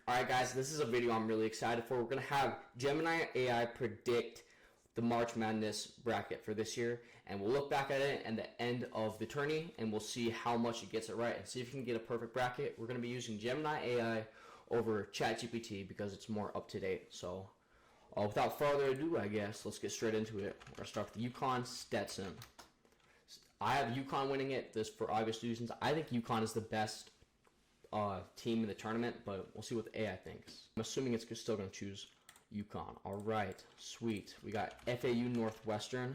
Alright guys, this is a video I'm really excited for. We're going to have Gemini AI predict the March Madness bracket for this year, and we'll look back at it at the end of the tourney and we'll see how much it gets it right and see if you can get a perfect bracket. We're going to be using Gemini AI over ChatGPT because it's more up to date. So without further ado, I guess let's get straight into it. We're going to start with UConn Stetson. I have UConn winning it. This for obvious reasons. I think UConn is the best team in the tournament, but we'll see what the AI thinks. I'm assuming it's still going to choose UConn. All right, sweet. We got FAU Northwestern.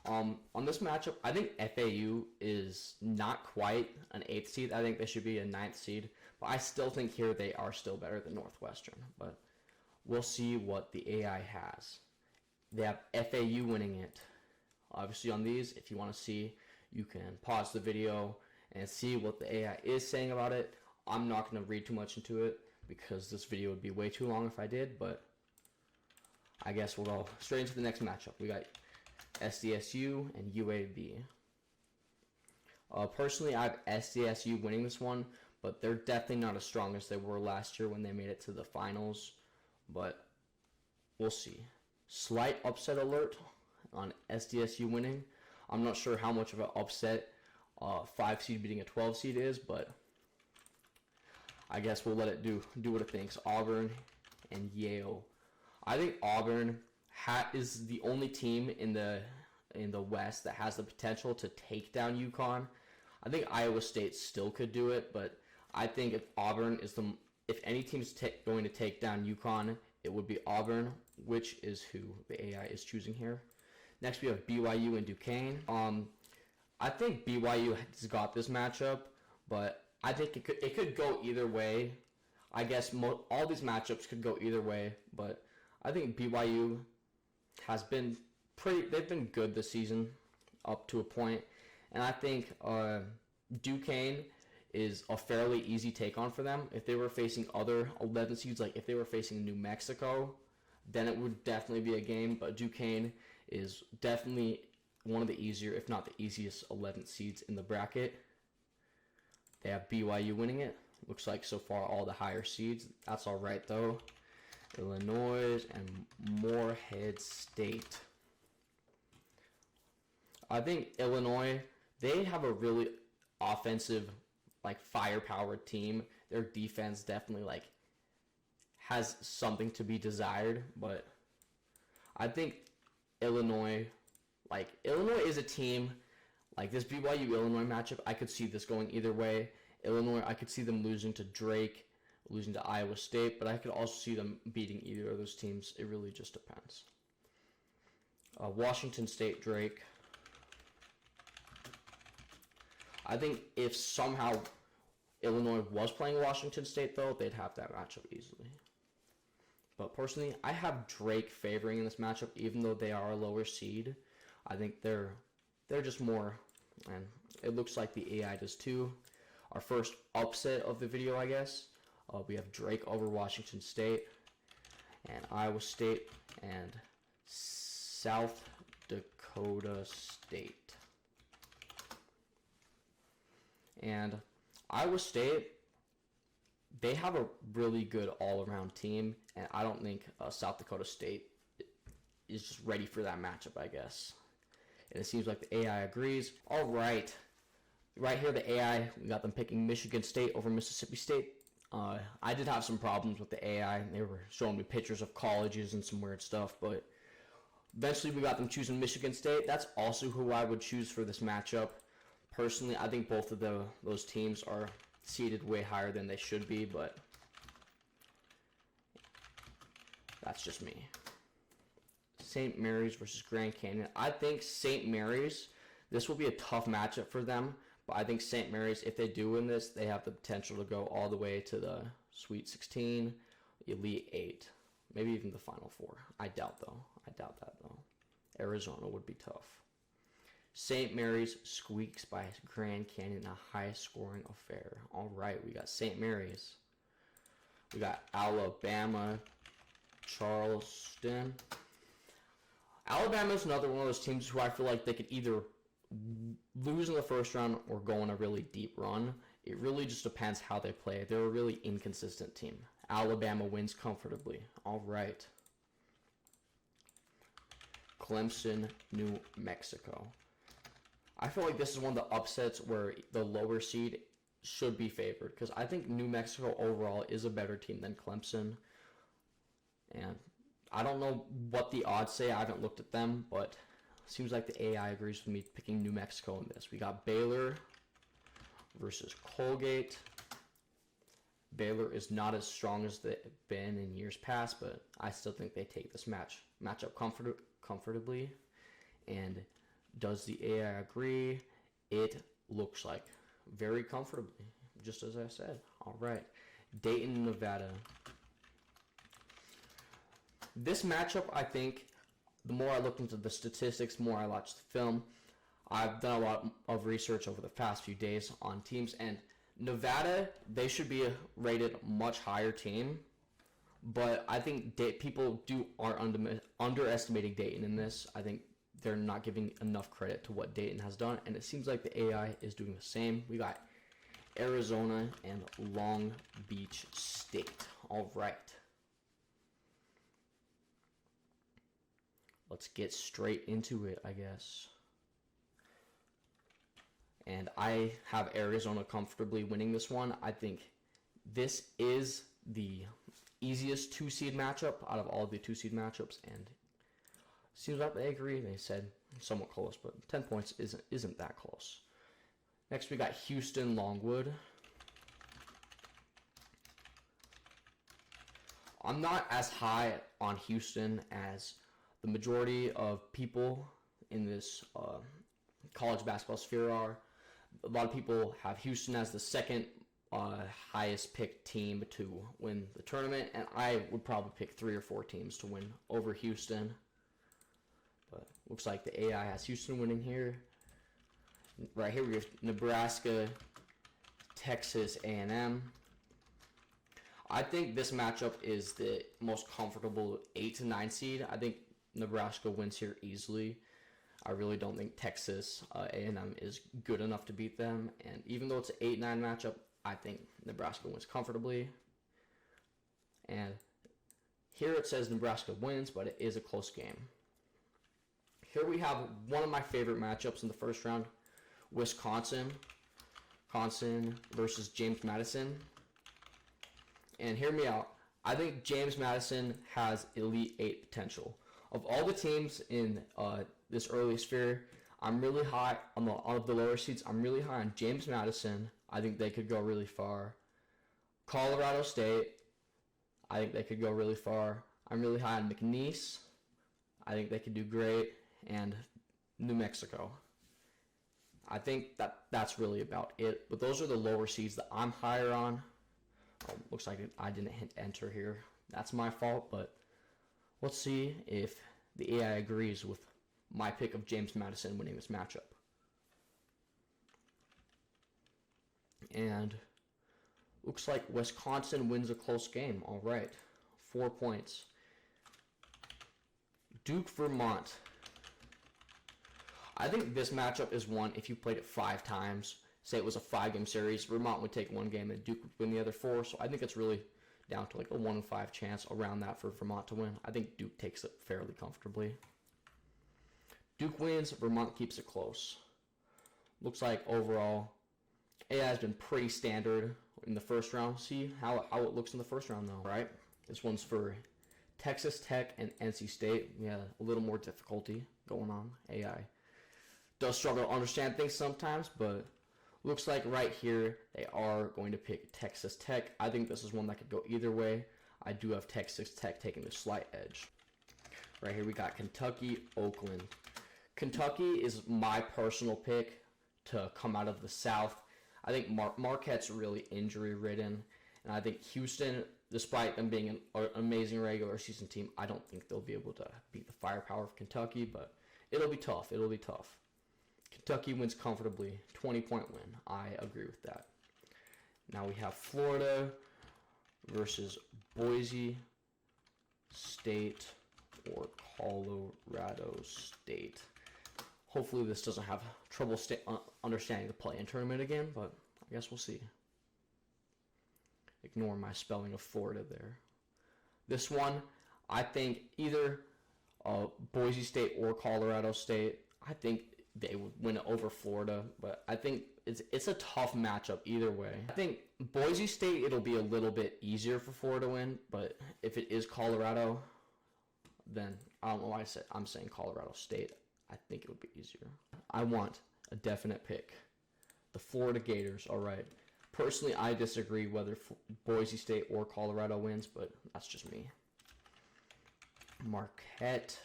On this matchup, I think FAU is not quite an 8th seed. I think they should be a 9th seed, but I still think here they are still better than Northwestern. But we'll see what the AI has. They have FAU winning it. Obviously, on these, if you want to see, you can pause the video and see what the AI is saying about it. I'm not going to read too much into it because this video would be way too long if I did, but I guess we'll go straight into the next matchup. We got SDSU and UAB. Personally, I have SDSU winning this one, but they're definitely not as strong as they were last year when they made it to the finals, but we'll see. Slight upset alert on SDSU winning. I'm not sure how much of an upset 5 seed beating a 12 seed is, but I guess we'll let it do what it thinks. Auburn and Yale. I think Auburn is the only team in the West that has the potential to take down UConn. I think Iowa State still could do it, but I think if Auburn is if any team's going to take down UConn, it would be Auburn, which is who the AI is choosing here. Next, we have BYU and Duquesne. I think BYU has got this matchup, but I think it could go either way. I guess all these matchups could go either way, but I think BYU has been they've been good this season up to a point, and I think Duquesne is a fairly easy take on for them. If they were facing other 11 seeds, like if they were facing New Mexico, then it would definitely be a game, but Duquesne is definitely one of the easier, if not the easiest 11th seeds in the bracket. They have BYU winning it. Looks like so far all the higher seeds. That's all right though. Illinois and Morehead State. I think Illinois, they have a really offensive, like firepower team. Their defense definitely like has something to be desired, but I think Illinois is a team, like this BYU-Illinois matchup, I could see this going either way. Illinois, I could see them losing to Drake, losing to Iowa State, but I could also see them beating either of those teams. It really just depends. Washington State, Drake. I think if somehow Illinois was playing Washington State, though, they'd have that matchup easily. But personally, I have Drake favoring in this matchup, even though they are a lower seed. I think they're just more, and it looks like the AI does too. Our first upset of the video, I guess. We have Drake over Washington State, and Iowa State, and South Dakota State. And Iowa State, they have a really good all-around team, and I don't think South Dakota State is just ready for that matchup, I guess. And it seems like the AI agrees. All right. Right here, the AI, we got them picking Michigan State over Mississippi State. I did have some problems with the AI. They were showing me pictures of colleges and some weird stuff, but eventually we got them choosing Michigan State. That's also who I would choose for this matchup. Personally, I think both of those teams are seeded way higher than they should be, but that's just me. St. Mary's versus Grand Canyon. I think St. Mary's, this will be a tough matchup for them, but I think St. Mary's, if they do win this, they have the potential to go all the way to the Sweet 16, Elite 8, maybe even the Final 4. I doubt that though. Arizona would be tough. St. Mary's squeaks by Grand Canyon, a high-scoring affair. All right, we got St. Mary's. We got Alabama, Charleston. Alabama's another one of those teams who I feel like they could either lose in the first round or go on a really deep run. it really just depends how they play. They're a really inconsistent team. Alabama wins comfortably. All right. Clemson, New Mexico. I feel like this is one of the upsets where the lower seed should be favored, because I think New Mexico overall is a better team than Clemson. And I don't know what the odds say. I haven't looked at them, but it seems like the AI agrees with me picking New Mexico in this. We got Baylor versus Colgate. Baylor is not as strong as they've been in years past, but I still think they take this matchup comfortably. And does the AI agree? It looks like very comfortably, just as I said. All right, Dayton, Nevada. This matchup, I think, the more I looked into the statistics, the more I watched the film. I've done a lot of research over the past few days on teams, and Nevada, they should be a rated much higher team, but I think people are underestimating Dayton in this. I think they're not giving enough credit to what Dayton has done, and it seems like the AI is doing the same. We got Arizona and Long Beach State. All right. Let's get straight into it, I guess. And I have Arizona comfortably winning this one. I think this is the easiest 2-seed matchup out of all the 2-seed matchups, and seems like they agree. They said somewhat close, but 10 points isn't that close. Next, we got Houston, Longwood. I'm not as high on Houston as the majority of people in this college basketball sphere are. A lot of people have Houston as the second highest picked team to win the tournament, and I would probably pick 3 or 4 teams to win over Houston. But looks like the AI has Houston winning here. Right here we have Nebraska, Texas A&M. I think this matchup is the most comfortable 8 to 9 seed. I think Nebraska wins here easily. I really don't think Texas A&M is good enough to beat them. And even though it's an 8-9 matchup, I think Nebraska wins comfortably. And here it says Nebraska wins, but it is a close game. Here we have one of my favorite matchups in the first round. Wisconsin versus James Madison. And hear me out. I think James Madison has Elite 8 potential. Of all the teams in this early sphere, I'm really high on the lower seeds. I'm really high on James Madison. I think they could go really far. Colorado State, I think they could go really far. I'm really high on McNeese. I think they could do great. And New Mexico. I think that's really about it. But those are the lower seeds that I'm higher on. Oh, looks like I didn't hit enter here. That's my fault, but let's see if the AI agrees with my pick of James Madison winning this matchup. And looks like Wisconsin wins a close game. All right, 4 points. Duke, Vermont. I think this matchup is one, if you played it 5 times, say it was a 5-game series, Vermont would take 1 game and Duke would win the other 4. So I think it's really down to like a 1 in 5 chance around that for Vermont to win. I think Duke takes it fairly comfortably. Duke wins, Vermont keeps it close. Looks like overall, AI has been pretty standard in the first round. See how it looks in the first round though, right? This one's for Texas Tech and NC State. We had a little more difficulty going on. AI does struggle to understand things sometimes, but looks like right here they are going to pick Texas Tech. I think this is one that could go either way. I do have Texas Tech taking the slight edge. Right here we got Kentucky, Oakland. Kentucky is my personal pick to come out of the South. I think Marquette's really injury-ridden, and I think Houston, despite them being an amazing regular season team, I don't think they'll be able to beat the firepower of Kentucky, but it'll be tough. It'll be tough. Kentucky wins comfortably, 20-point win. I agree with that. Now we have Florida versus Boise State or Colorado State. Hopefully this doesn't have trouble understanding the play-in tournament again, but I guess we'll see. Ignore my spelling of Florida there. This one, I think either Boise State or Colorado State, I think they would win it over Florida, but I think it's a tough matchup either way. I think Boise State, it'll be a little bit easier for Florida to win, but if it is Colorado, then I don't know why I'm saying Colorado State. I think it would be easier. I want a definite pick. The Florida Gators, all right. Personally, I disagree whether Boise State or Colorado wins, but that's just me. Marquette.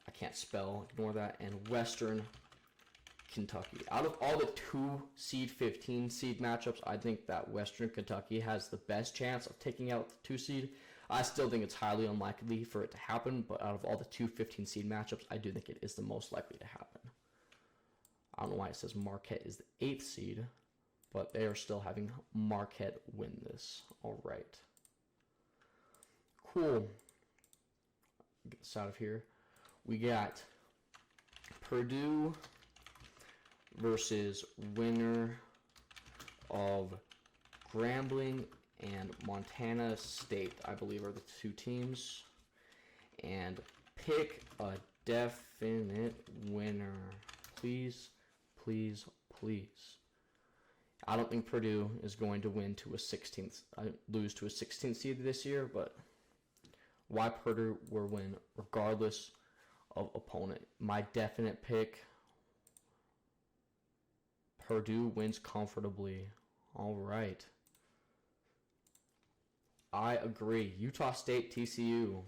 I can't spell, ignore that. And Western Kentucky. Out of all the 2 seed, 15 seed matchups, I think that Western Kentucky has the best chance of taking out the 2 seed. I still think it's highly unlikely for it to happen, but out of all the 2 15 seed matchups, I do think it is the most likely to happen. I don't know why it says Marquette is the 8th seed, but they are still having Marquette win this. All right. Cool. Get this out of here. We got Purdue versus winner of Grambling and Montana State, I believe, are the 2 teams. And pick a definite winner. Please, please, please. I don't think Purdue is going to win to a 16th, lose to a 16th seed this year, but why Purdue will win regardless of opponent. My definite pick, Purdue wins comfortably. All right. I agree. Utah State, TCU.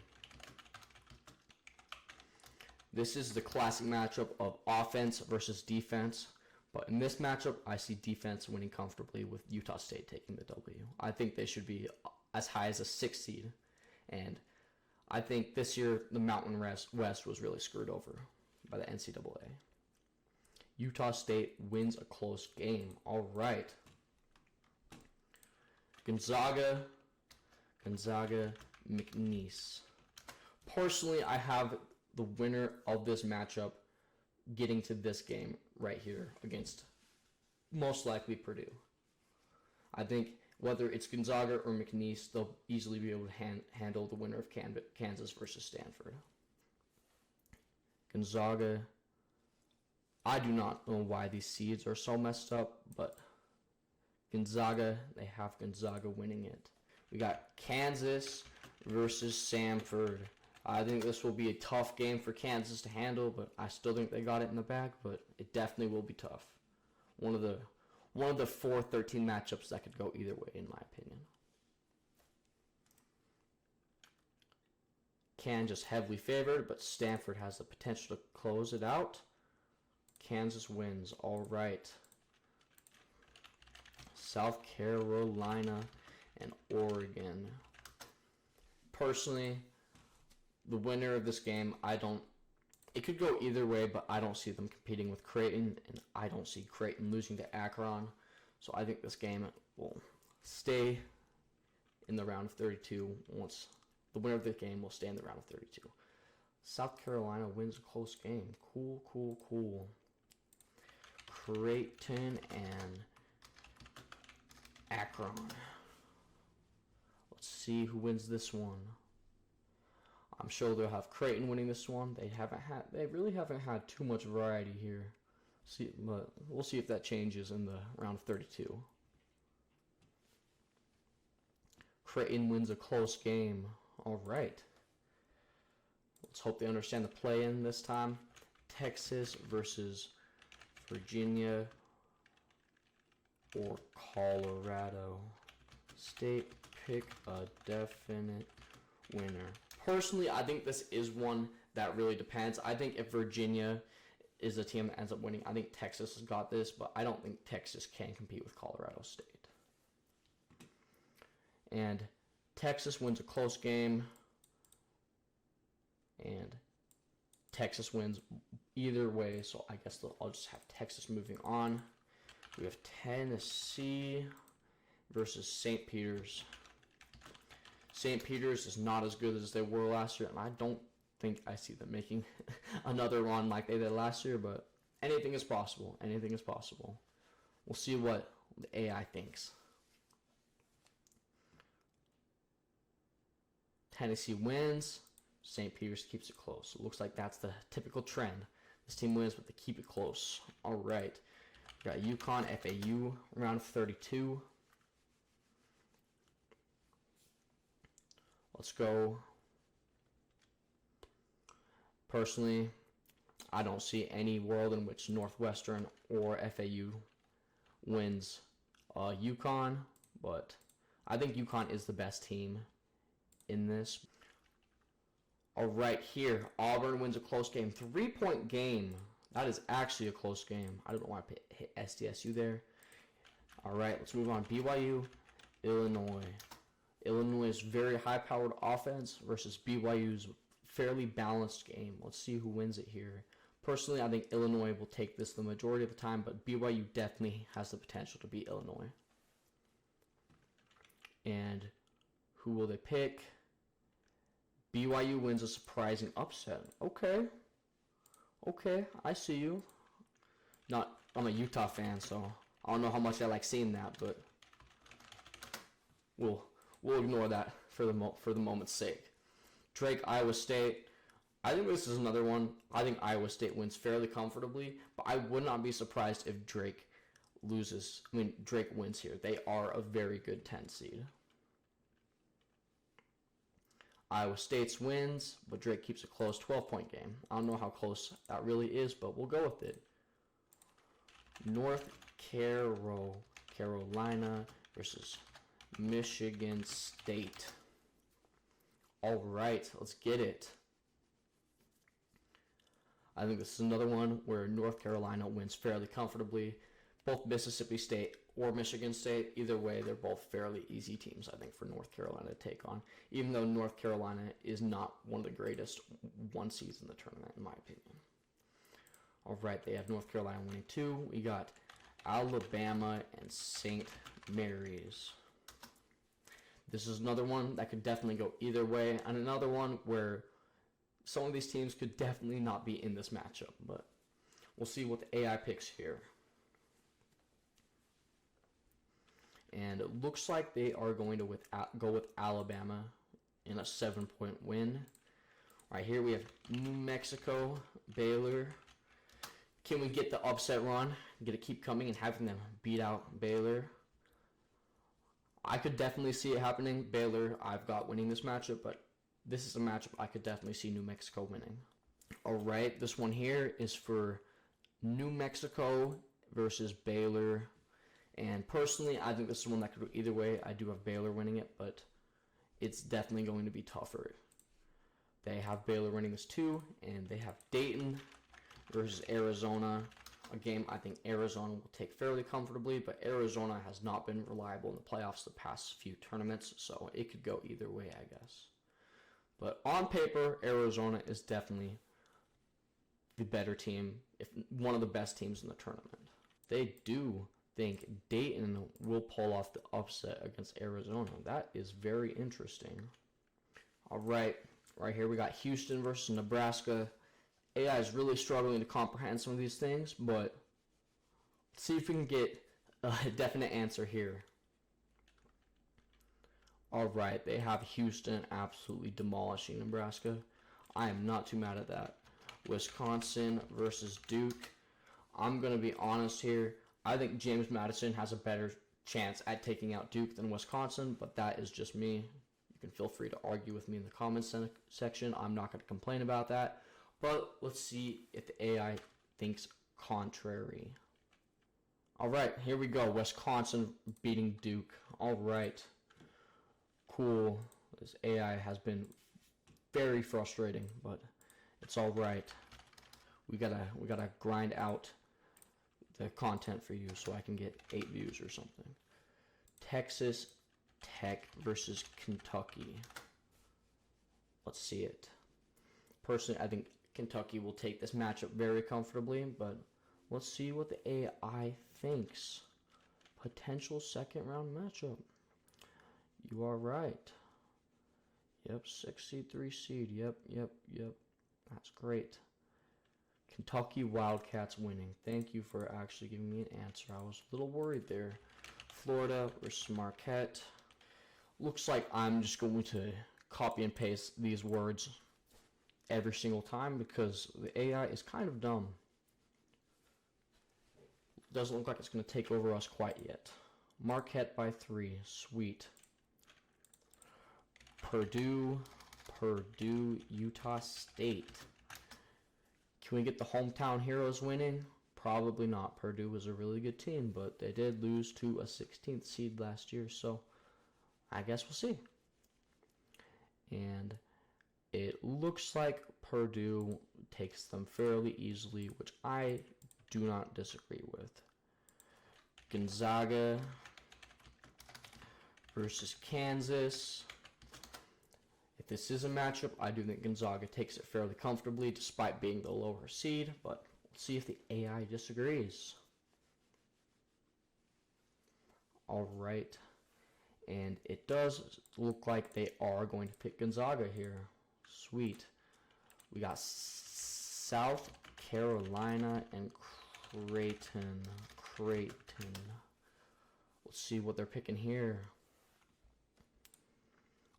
This is the classic matchup of offense versus defense. But in this matchup, I see defense winning comfortably with Utah State taking the W. I think they should be as high as a 6th seed. And I think this year the Mountain West was really screwed over by the NCAA. Utah State wins a close game. All right. Gonzaga, McNeese. Personally, I have the winner of this matchup getting to this game right here against most likely Purdue. I think whether it's Gonzaga or McNeese, they'll easily be able to handle the winner of Kansas versus Stanford. Gonzaga, I do not know why these seeds are so messed up, but Gonzaga, they have Gonzaga winning it. We got Kansas versus Samford. I think this will be a tough game for Kansas to handle, but I still think they got it in the bag, but it definitely will be tough. One of the 4-13 matchups that could go either way, in my opinion. Kansas heavily favored, but Stanford has the potential to close it out. Kansas wins. All right. South Carolina and Oregon. Personally, the winner of this game, it could go either way, but I don't see them competing with Creighton, and I don't see Creighton losing to Akron. So I think this game will stay in the round of 32. Once the winner of the game will stay in the round of 32. South Carolina wins a close game. Cool, cool, cool. Creighton and Akron. Let's see who wins this one. I'm sure they'll have Creighton winning this one. They really haven't had too much variety here. But we'll see if that changes in the round of 32. Creighton wins a close game. All right. Let's hope they understand the play-in this time. Texas versus Virginia or Colorado State. Pick a definite winner. Personally, I think this is one that really depends. I think if Virginia is the team that ends up winning, I think Texas has got this, but I don't think Texas can compete with Colorado State. And Texas wins a close game, and Texas wins either way, so I guess I'll just have Texas moving on. We have Tennessee versus St. Peter's. St. Peter's is not as good as they were last year, and I don't think I see them making another run like they did last year, but anything is possible. Anything is possible. We'll see what the AI thinks. Tennessee wins. St. Peter's keeps it close. It looks like that's the typical trend. This team wins, but they keep it close. All right. We got UConn, FAU, round of 32. Let's go. Personally, I don't see any world in which Northwestern or FAU wins UConn, but I think UConn is the best team in this. All right, here, Auburn wins a close game. 3-point game. That is actually a close game. I don't know why I hit SDSU there. All right, let's move on. BYU, Illinois. Illinois' very high-powered offense versus BYU's fairly balanced game. Let's see who wins it here. Personally, I think Illinois will take this the majority of the time, but BYU definitely has the potential to beat Illinois. And who will they pick? BYU wins a surprising upset. Okay, I see you. I'm a Utah fan, so I don't know how much I like seeing that, but we'll ignore that for the moment's sake. Drake, Iowa State. I think this is another one. I think Iowa State wins fairly comfortably, but I would not be surprised if Drake wins here. They are a very good 10 seed. Iowa State's wins, but Drake keeps a close 12-point game. I don't know how close that really is, but we'll go with it. North Carolina versus Michigan State. All right, let's get it. I think this is another one where North Carolina wins fairly comfortably. Both Mississippi State or Michigan State, either way, they're both fairly easy teams, I think, for North Carolina to take on, even though North Carolina is not one of the greatest one seeds in the tournament, in my opinion. All right, they have North Carolina winning 2. We got Alabama and St. Mary's. This is another one that could definitely go either way, and another one where some of these teams could definitely not be in this matchup, but we'll see what the AI picks here. And it looks like they are going to go with Alabama in a 7-point win. Right here we have New Mexico, Baylor. Can we get the upset run? Get it keep coming and having them beat out Baylor? I could definitely see it happening. Baylor, I've got winning this matchup, but this is a matchup I could definitely see New Mexico winning. All right, this one here is for New Mexico versus Baylor. And personally, I think this is one that could go either way. I do have Baylor winning it, but it's definitely going to be tougher. They have Baylor winning this too, and they have Dayton versus Arizona. A game I think Arizona will take fairly comfortably, but Arizona has not been reliable in the playoffs the past few tournaments, so it could go either way, I guess. But on paper, Arizona is definitely the better team, if one of the best teams in the tournament. They do think Dayton will pull off the upset against Arizona. That is very interesting. All right here we got Houston versus Nebraska. AI is really struggling to comprehend some of these things, but let's see if we can get a definite answer here. All right, they have Houston absolutely demolishing Nebraska. I am not too mad at that. Wisconsin versus Duke. I'm going to be honest here. I think James Madison has a better chance at taking out Duke than Wisconsin, but that is just me. You can feel free to argue with me in the comments section. I'm not going to complain about that. But let's see if the AI thinks contrary. All right, here we go. Wisconsin beating Duke. All right. Cool. This AI has been very frustrating, but it's all right. We gotta grind out the content for you so I can get 8 views or something. Texas Tech versus Kentucky. Let's see it. Personally, I think Kentucky will take this matchup very comfortably, but let's see what the AI thinks. Potential second round matchup. You are right. Yep, 6 seed, 3 seed. Yep. That's great. Kentucky Wildcats winning. Thank you for actually giving me an answer. I was a little worried there. Florida versus Marquette. Looks like I'm just going to copy and paste these words every single time because the AI is kind of dumb. Doesn't look like it's going to take over us quite yet. Marquette by 3. Sweet. Purdue, Utah State. Can we get the hometown heroes winning? Probably not. Purdue was a really good team, but they did lose to a 16th seed last year, so I guess we'll see. And it looks like Purdue takes them fairly easily, which I do not disagree with. Gonzaga versus Kansas. If this is a matchup, I do think Gonzaga takes it fairly comfortably despite being the lower seed, but let's see if the AI disagrees. All right. And it does look like they are going to pick Gonzaga here. Sweet. We got South Carolina and Creighton. Let's see what they're picking here.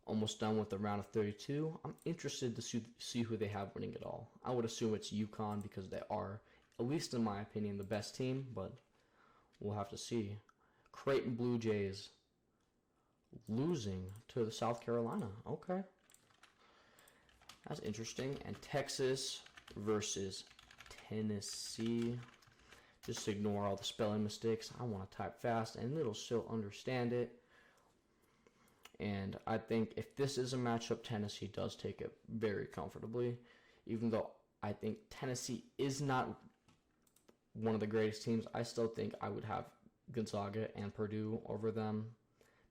Almost done with the round of 32. I'm interested to see who they have winning it all. I would assume it's UConn because they are, at least in my opinion, the best team, but we'll have to see. Creighton Blue Jays losing to the South Carolina. Okay. That's interesting. And Texas versus Tennessee. Just ignore all the spelling mistakes. I want to type fast and it'll still understand it. And I think if this is a matchup, Tennessee does take it very comfortably. Even though I think Tennessee is not one of the greatest teams, I still think I would have Gonzaga and Purdue over them.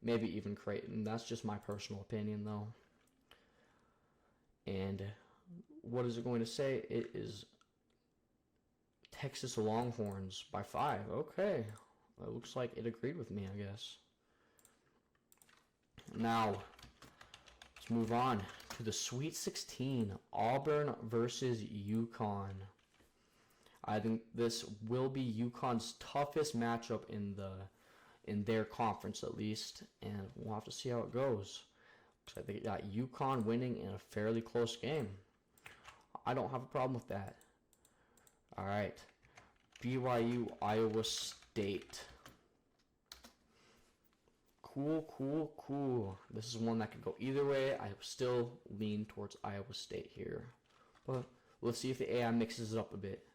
Maybe even Creighton. That's just my personal opinion, though. And what is it going to say? It is Texas Longhorns by 5. Okay. It looks like it agreed with me, I guess. Now, let's move on to the Sweet 16. Auburn versus UConn. I think this will be UConn's toughest matchup in their conference, at least, and we'll have to see how it goes. Looks like they got UConn winning in a fairly close game. I don't have a problem with that. All right, BYU, Iowa State. Cool. This is one that could go either way. I still lean towards Iowa State here, but let's see if the AI mixes it up a bit.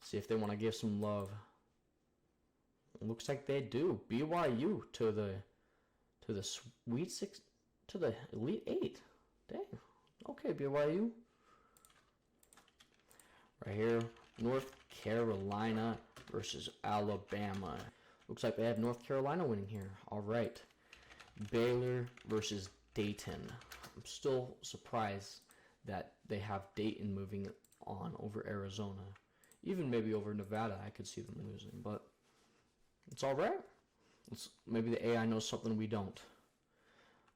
See if they want to give some love. Looks like they do. BYU to the Sweet Six, to the Elite 8. Dang. Okay, BYU. Right here, North Carolina versus Alabama. Looks like they have North Carolina winning here. All right. Baylor versus Dayton. I'm still surprised that they have Dayton moving on over Arizona. Even maybe over Nevada, I could see them losing, but it's all right. Maybe the AI knows something we don't.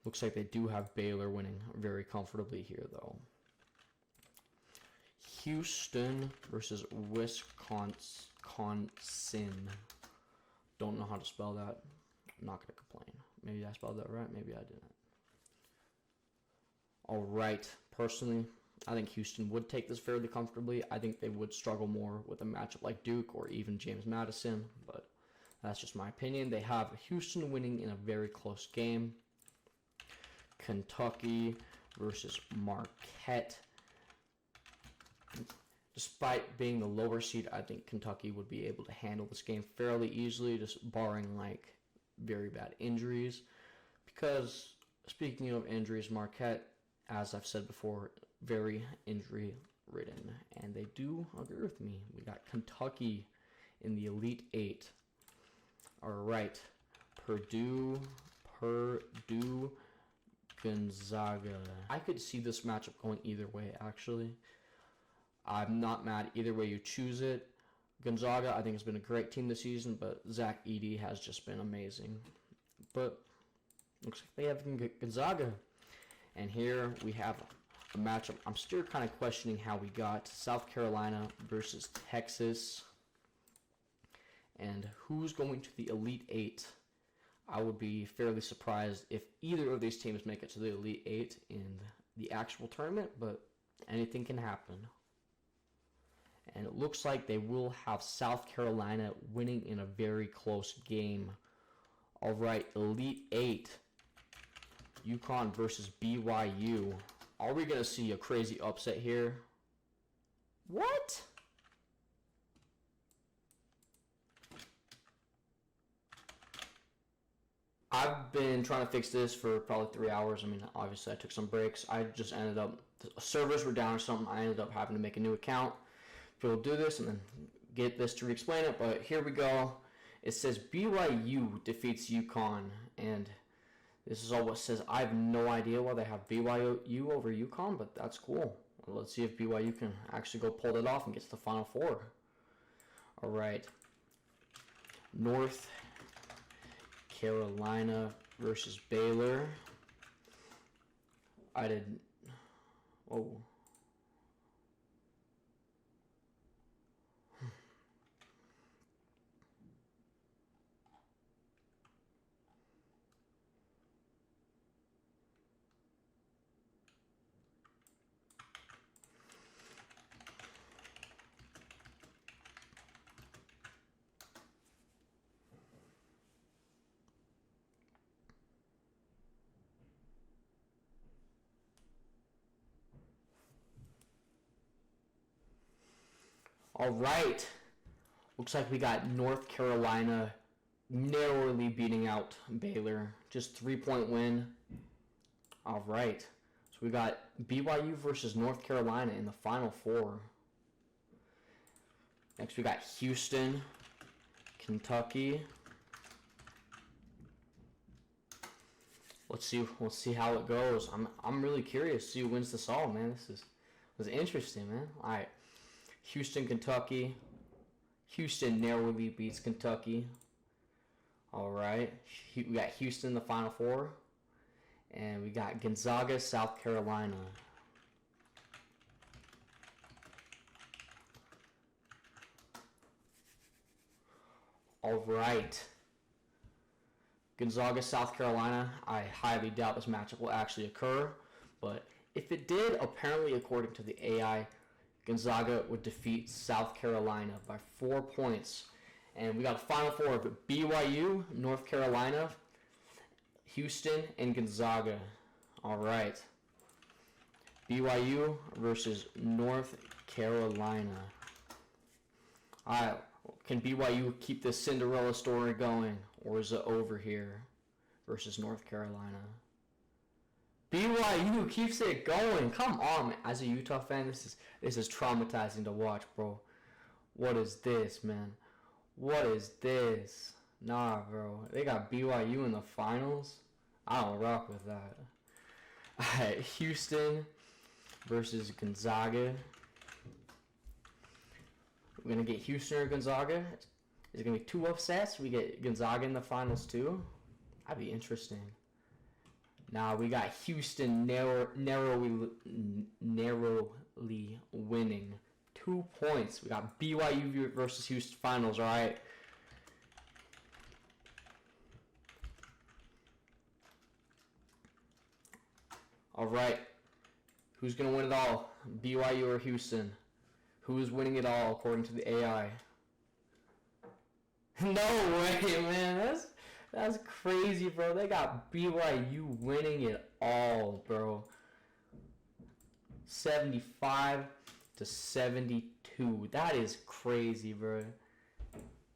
Looks like they do have Baylor winning very comfortably here, though. Houston versus Wisconsin. Don't know how to spell that. I'm not going to complain. Maybe I spelled that right. Maybe I didn't. All right. Personally, I think Houston would take this fairly comfortably. I think they would struggle more with a matchup like Duke or even James Madison, but that's just my opinion. They have Houston winning in a very close game. Kentucky versus Marquette. Despite being the lower seed, I think Kentucky would be able to handle this game fairly easily, just barring like very bad injuries. Because speaking of injuries, Marquette, as I've said before, very injury ridden, and they do agree with me. We got Kentucky in the Elite 8. All right, Purdue, Gonzaga. I could see this matchup going either way, actually. I'm not mad either way you choose it. Gonzaga, I think, has been a great team this season, but Zach Edey has just been amazing. But looks like they have Gonzaga. And here we have a matchup I'm still kind of questioning how we got. South Carolina versus Texas. And who's going to the Elite Eight? I would be fairly surprised if either of these teams make it to the Elite Eight in the actual tournament, but anything can happen. And it looks like they will have South Carolina winning in a very close game. All right, Elite Eight. UConn versus BYU. Are we going to see a crazy upset here? What? I've been trying to fix this for probably 3 hours. I mean, obviously I took some breaks. I just ended up, the servers were down or something. I ended up having to make a new account. We'll do this and then get this to re-explain it. But here we go. It says BYU defeats UConn. And this is all what it says. I have no idea why they have BYU over UConn, but that's cool. Let's see if BYU can actually go pull it off and get to the Final Four. All right. North Carolina versus Baylor. Oh. All right. Looks like we got North Carolina narrowly beating out Baylor. Just 3-point win. All right. So we got BYU versus North Carolina in the Final Four. Next we got Houston, Kentucky. Let's see how it goes. I'm really curious to see who wins this all, man. This was interesting, man. All right. Houston, Kentucky. Houston narrowly beats Kentucky. All right. We got Houston in the Final Four. And we got Gonzaga, South Carolina. All right. Gonzaga, South Carolina. I highly doubt this matchup will actually occur. But if it did, apparently according to the AI, Gonzaga would defeat South Carolina by 4 points. And we got the Final Four of BYU, North Carolina, Houston, and Gonzaga. All right. BYU versus North Carolina. All right. Can BYU keep this Cinderella story going, or is it over here versus North Carolina? BYU keeps it going. Come on, man. As a Utah fan, this is traumatizing to watch, bro. What is this, man? What is this? Nah, bro. They got BYU in the finals? I don't rock with that. Alright, Houston versus Gonzaga. We're going to get Houston or Gonzaga. Is it going to be 2 upsets? We get Gonzaga in the finals too? That'd be interesting. Now we got Houston narrowly winning. 2 points. We got BYU versus Houston finals, alright? Alright. Who's going to win it all? BYU or Houston? Who is winning it all according to the AI? No way, man. That's crazy, bro. They got BYU winning it all, bro. 75-72. That is crazy, bro.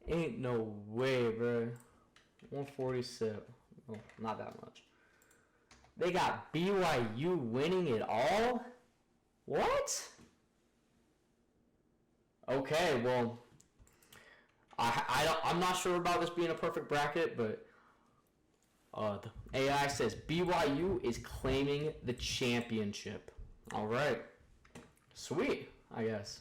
Ain't no way, bro. 147. Oh, not that much. They got BYU winning it all? What? Okay, well, I'm not sure about this being a perfect bracket, but the AI says BYU is claiming the championship. All right, sweet, I guess.